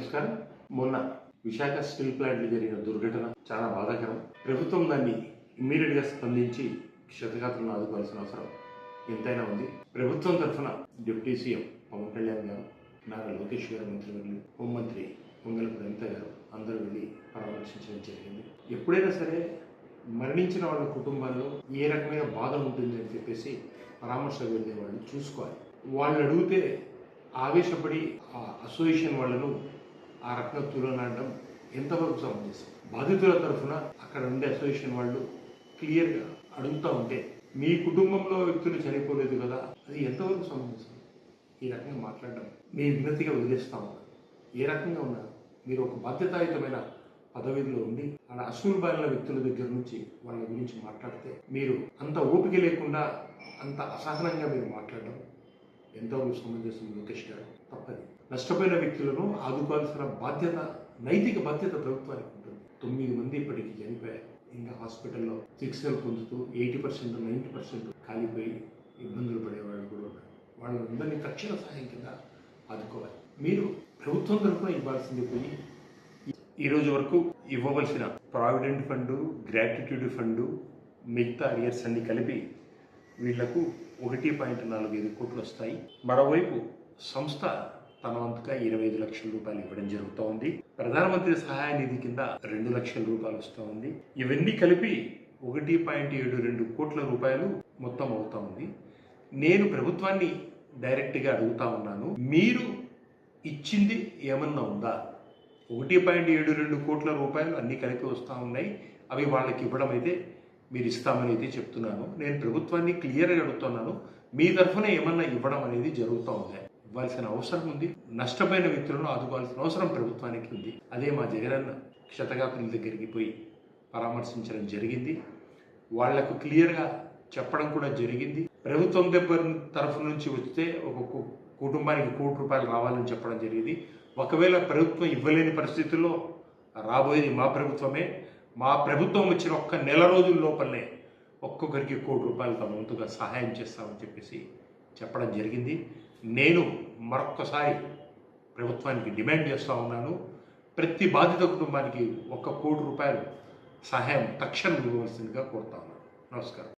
నమస్కారం. మొన్న విశాఖ స్టీల్ ప్లాంట్లో జరిగిన దుర్ఘటన చాలా బాధాకరం. ప్రభుత్వం దాన్ని ఇమ్మీడియట్గా స్పందించి క్షతగాత్రులను ఆదుకోవాల్సిన అవసరం ఎంతైనా ఉంది. ప్రభుత్వం తరఫున డిప్యూటీ సీఎం పవన్ కళ్యాణ్ గారు, నారా లోకేష్ గారు, మంత్రివర్యులు, హోంమంత్రి పొంగలపు రవిత గారు అందరూ వెళ్ళి పరామర్శించడం జరిగింది. ఎప్పుడైనా సరే మరణించిన వాళ్ళ కుటుంబాల్లో ఏ రకమైన బాధ ఉంటుంది అని చెప్పేసి పరామర్శ వెళ్ళే వాళ్ళు చూసుకోవాలి. వాళ్ళు అడిగితే ఆవేశపడి ఆ అసోసియేషన్ వాళ్ళను ఆ రకంగా తులనాడడం ఎంతవరకు సమంజసం? బాధితుల తరఫున అక్కడ ఉండే అసోసియేషన్ వాళ్ళు క్లియర్గా అడుగుతూ ఉంటే మీ కుటుంబంలో వ్యక్తులు చనిపోలేదు కదా, అది ఎంతవరకు సమంజసం? ఈ రకంగా మాట్లాడడం మీ వినతిగా వదిలేస్తా ఉన్నారు. ఏ రకంగా ఉన్నారు? మీరు ఒక బాధ్యతాయుతమైన పదవిలో ఉండి అలా అసూలు బారిన వ్యక్తుల దగ్గర నుంచి వాళ్ళ గురించి మాట్లాడితే మీరు అంత ఓపిక లేకుండా అంత అసహనంగా మీరు మాట్లాడడం ఎంతవరకు సమంజసం? లోకేష్ గారు తప్పది. నష్టపోయిన వ్యక్తులను ఆదుకోవాల్సిన బాధ్యత, నైతిక బాధ్యత ప్రభుత్వానికి ఉంటుంది. 9 మంది ఇప్పటికీ చనిపోయారు. ఇంకా హాస్పిటల్లో చికిత్సలు పొందుతూ 80%, 90% కాలిపోయి ఇబ్బందులు పడేవాళ్ళు కూడా ఉన్నారు. వాళ్ళందరినీ తక్షణ సహాయం కింద ఆదుకోవాలి. మీరు ప్రభుత్వం తరఫున ఇవ్వాల్సింది పోయి ఈ రోజు వరకు ఇవ్వవలసిన ప్రావిడెంట్ ఫండు, గ్రాట్యుటీ ఫండు, మిగతా అరియర్స్ అన్ని కలిపి వీళ్లకు 1.45 కోట్లు వస్తాయి. మరోవైపు సంస్థ తన వంతుగా 25 లక్షల రూపాయలు ఇవ్వడం జరుగుతూ ఉంది. ప్రధానమంత్రి సహాయ నిధి కింద 2 లక్షల రూపాయలు వస్తూ ఉంది. ఇవన్నీ కలిపి 1.72 కోట్ల రూపాయలు మొత్తం అవుతా ఉంది. నేను ప్రభుత్వాన్ని డైరెక్ట్గా అడుగుతా ఉన్నాను, మీరు ఇచ్చింది ఏమన్నా ఉందా? 1.72 కోట్ల రూపాయలు అన్నీ కలిపి వస్తూ ఉన్నాయి. అవి వాళ్ళకి ఇవ్వడం అయితే మీరు ఇస్తామని అయితే చెప్తున్నాను. నేను ప్రభుత్వాన్ని క్లియర్గా అడుగుతున్నాను, మీ తరఫున ఏమన్నా ఇవ్వడం అనేది జరుగుతూ ఉంది. ఇవ్వాల్సిన అవసరం ఉంది. నష్టపోయిన వ్యక్తులను ఆదుకోవాల్సిన అవసరం ప్రభుత్వానికి ఉంది. అదే మా జగనన్న క్షతగాత్రుల దగ్గరికి పోయి పరామర్శించడం జరిగింది. వాళ్లకు క్లియర్గా చెప్పడం కూడా జరిగింది. ప్రభుత్వం తరఫు నుంచి వస్తే ఒక కుటుంబానికి 1 కోటి రూపాయలు రావాలని చెప్పడం జరిగింది. ఒకవేళ ప్రభుత్వం ఇవ్వలేని పరిస్థితుల్లో రాబోయేది మా ప్రభుత్వమే. మా ప్రభుత్వం వచ్చిన ఒక్క నెల రోజుల లోపలనే ఒక్కొక్కరికి 1 కోటి రూపాయలు తమ వంతుగా సహాయం చేస్తామని చెప్పేసి చెప్పడం జరిగింది. నేను మరొక్కసారి ప్రభుత్వానికి డిమాండ్ చేస్తూ ఉన్నాను, ప్రతి బాధిత కుటుంబానికి 1 కోటి రూపాయలు సహాయం తక్షణం ఇవ్వవలసిందిగా కోరుతా ఉన్నాను. నమస్కారం.